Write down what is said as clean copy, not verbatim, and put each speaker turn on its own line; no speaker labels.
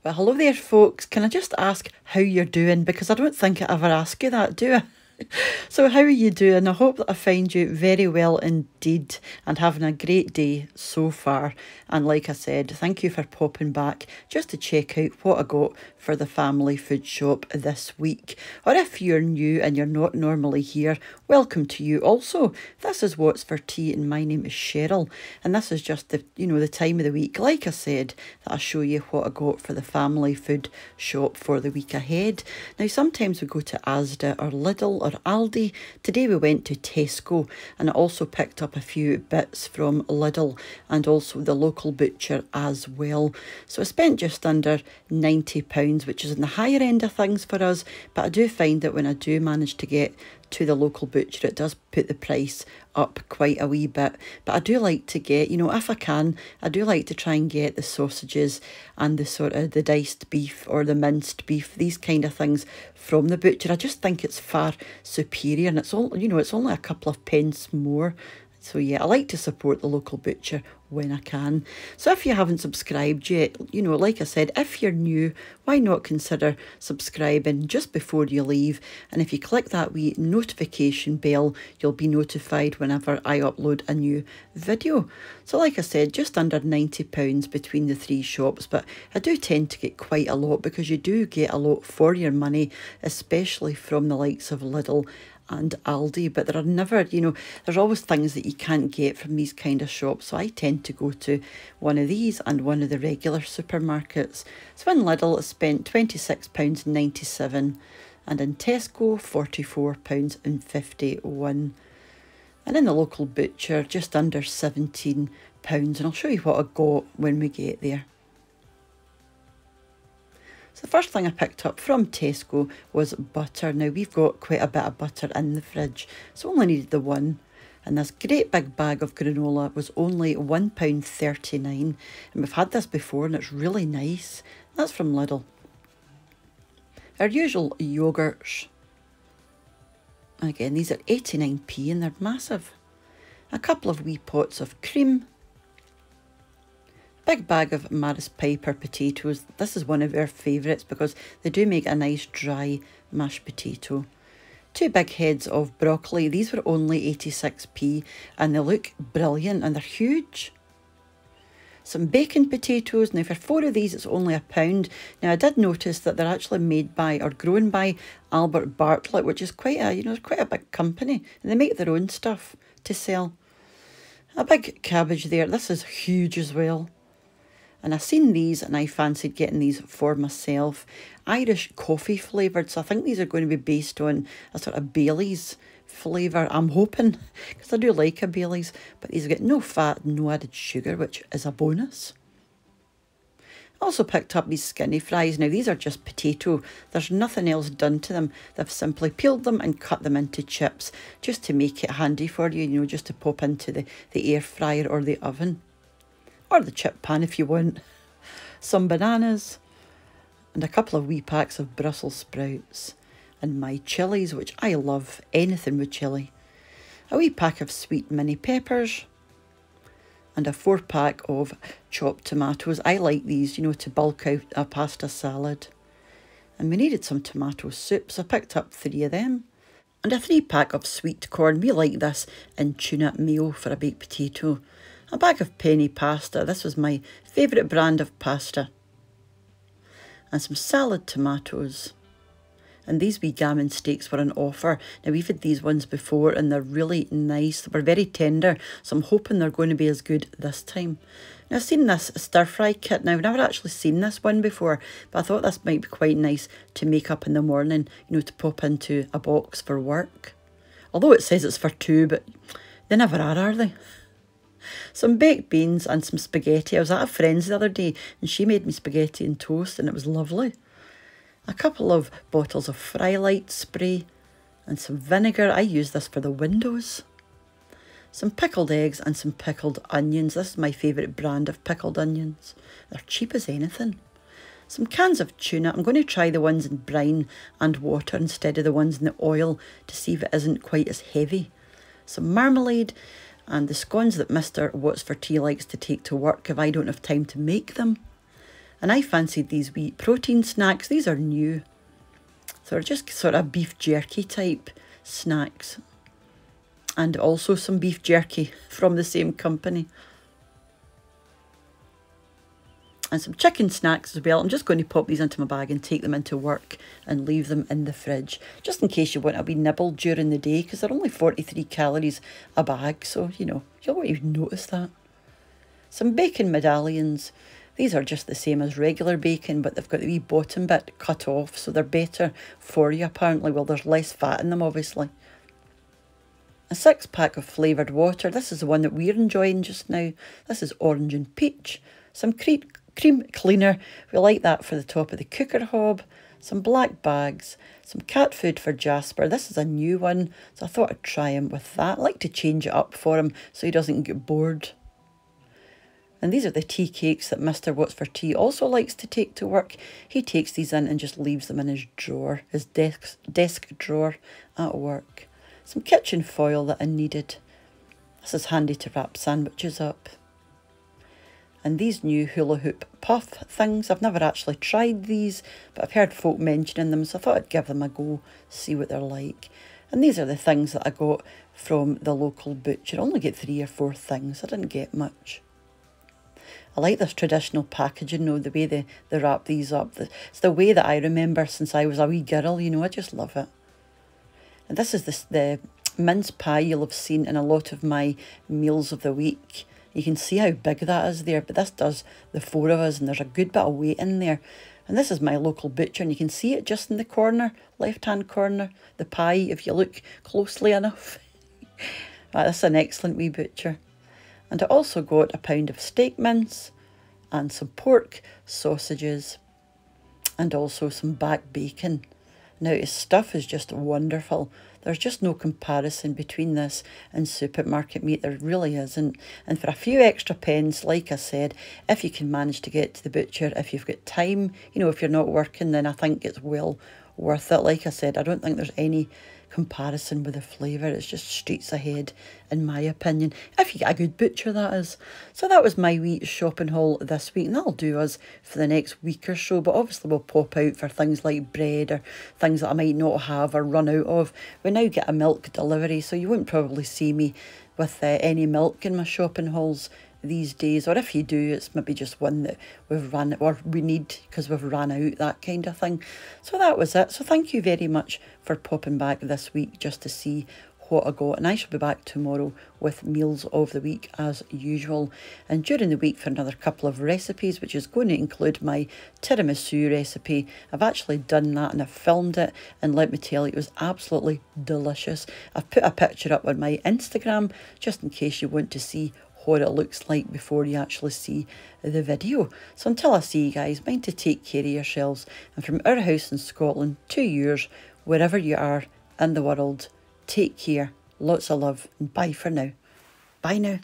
Well, hello there, folks. Can I just ask how you're doing? Because I don't think I ever ask you that, do I? So how are you doing? I hope that I find you very well indeed and having a great day so far. And like I said, thank you for popping back just to check out what I got for the family food shop this week. Or if you're new and you're not normally here, welcome to you also. This is What's for Tea and my name is Cheryl. And this is just the, the time of the week, like I said, that I show you what I got for the family food shop for the week ahead. Now, sometimes we go to Asda or Lidl or Aldi. Today we went to Tesco and I also picked up a few bits from Lidl and also the local butcher as well. So I spent just under £90, which is in the higher end of things for us, but I do find that when I do manage to get to the local butcher, it does put the price up quite a wee bit. But I do like to get, if I can, I do like to try and get the sausages and the sort of the diced beef or the minced beef, these kind of things from the butcher. I just think it's far superior, and it's all, it's only a couple of pence more. So yeah, I like to support the local butcher when I can. So if you haven't subscribed yet, like I said, if you're new, why not consider subscribing just before you leave? And if you click that wee notification bell, you'll be notified whenever I upload a new video. So like I said, just under £90 between the three shops, but I do tend to get quite a lot because you do get a lot for your money, especially from the likes of Lidl and Aldi, but there are never, there's always things that you can't get from these kind of shops. So I tend to go to one of these and one of the regular supermarkets. So in Lidl, I spent £26.97 and in Tesco, £44.51. And in the local butcher, just under £17. And I'll show you what I got when we get there. So the first thing I picked up from Tesco was butter. Now we've got quite a bit of butter in the fridge, so only needed the one. And this great big bag of granola was only £1.39. And we've had this before and it's really nice. That's from Lidl. Our usual yoghurts. Again, these are 89p and they're massive. A couple of wee pots of cream. Big bag of Maris Piper potatoes. This is one of our favourites because they do make a nice dry mashed potato. 2 big heads of broccoli. These were only 86p and they look brilliant and they're huge. Some bacon potatoes. Now for 4 of these it's only £1. Now I did notice that they're actually made by or grown by Albert Bartlett, which is quite a, quite a big company, and they make their own stuff to sell. A big cabbage there. This is huge as well. And I seen these and I fancied getting these for myself. Irish coffee flavoured, so I think these are going to be based on a sort of Bailey's flavour, I'm hoping, because I do like a Bailey's, but these get no fat, no added sugar, which is a bonus. I also picked up these skinny fries. Now these are just potato, there's nothing else done to them. They've simply peeled them and cut them into chips just to make it handy for you, just to pop into the air fryer or the oven. Or the chip pan if you want. Some bananas and a couple of wee packs of Brussels sprouts and my chillies, which I love, anything with chilli. A wee pack of sweet mini peppers and a 4-pack of chopped tomatoes. I like these, to bulk out a pasta salad. And we needed some tomato soup, so I picked up 3 of them. And a 3-pack of sweet corn. We like this in tuna mayo for a baked potato. A bag of penny pasta. This was my favourite brand of pasta. And some salad tomatoes. And these wee gammon steaks were on offer. Now we've had these ones before and they're really nice. They were very tender, so I'm hoping they're going to be as good this time. Now I've seen this stir fry kit. Now I've never actually seen this one before, but I thought this might be quite nice to make up in the morning, to pop into a box for work. Although it says it's for 2, but they never are they? Some baked beans and some spaghetti. I was at a friend's the other day and she made me spaghetti and toast and it was lovely. A couple of bottles of Frylight spray and some vinegar. I use this for the windows. Some pickled eggs and some pickled onions. This is my favourite brand of pickled onions. They're cheap as anything. Some cans of tuna. I'm going to try the ones in brine and water instead of the ones in the oil to see if it isn't quite as heavy. Some marmalade. And the scones that Mr. What's for Tea likes to take to work if I don't have time to make them. And I fancied these wheat protein snacks. These are new. So they're just sort of beef jerky type snacks. And also some beef jerky from the same company. And some chicken snacks as well. I'm just going to pop these into my bag and take them into work and leave them in the fridge. Just in case you want a wee nibble during the day, because they're only 43 calories a bag. So, you know, you'll want to notice that. Some bacon medallions. These are just the same as regular bacon, but they've got the wee bottom bit cut off. So they're better for you apparently. Well, there's less fat in them obviously. A 6-pack of flavoured water. This is the one that we're enjoying just now. This is orange and peach. Some cream cleaner, we like that for the top of the cooker hob. Some black bags, some cat food for Jasper. This is a new one, so I thought I'd try him with that. I like to change it up for him so he doesn't get bored. And these are the tea cakes that Mr. What's for Tea also likes to take to work. He takes these in and just leaves them in his drawer, his desk drawer at work. Some kitchen foil that I needed. This is handy to wrap sandwiches up. And these new hula hoop puff things, I've never actually tried these, but I've heard folk mentioning them, so I thought I'd give them a go, see what they're like. And these are the things that I got from the local butcher. I only get 3 or 4 things, I didn't get much. I like this traditional packaging, though, the way they wrap these up. It's the way that I remember since I was a wee girl, you know, I just love it. And this is the mince pie you'll have seen in a lot of my meals of the week. You can see how big that is there, but this does the 4 of us, and there's a good bit of weight in there. And this is my local butcher, and you can see it just in the corner, left-hand corner, the pie, if you look closely enough. That's an excellent wee butcher. And I also got a pound of steak mince, and some pork sausages, and also some back bacon. Now, his stuff is just wonderful. There's just no comparison between this and supermarket meat. There really isn't. And for a few extra pence, like I said, if you can manage to get to the butcher, if you've got time, you know, if you're not working, then I think it's well worth it. Like I said, I don't think there's any comparison with the flavour. It's just streets ahead, in my opinion. If you get a good butcher, that is. So that was my wee shopping haul this week, and that'll do us for the next week or so. But obviously we'll pop out for things like bread or things that I might not have or run out of. We now get a milk delivery, so you won't probably see me with any milk in my shopping hauls these days, or if you do, it's maybe just one that we've run or we need because we've ran out, that kind of thing. So that was it. So thank you very much for popping back this week just to see what I got, and I shall be back tomorrow with meals of the week as usual, and during the week for another couple of recipes, which is going to include my tiramisu recipe. I've actually done that and I've filmed it, and let me tell you, it was absolutely delicious. I've put a picture up on my Instagram just in case you want to see what it looks like before you actually see the video. So until I see you guys, mind to take care of yourselves, and from our house in Scotland to yours, wherever you are in the world, take care, lots of love, and bye for now. Bye now.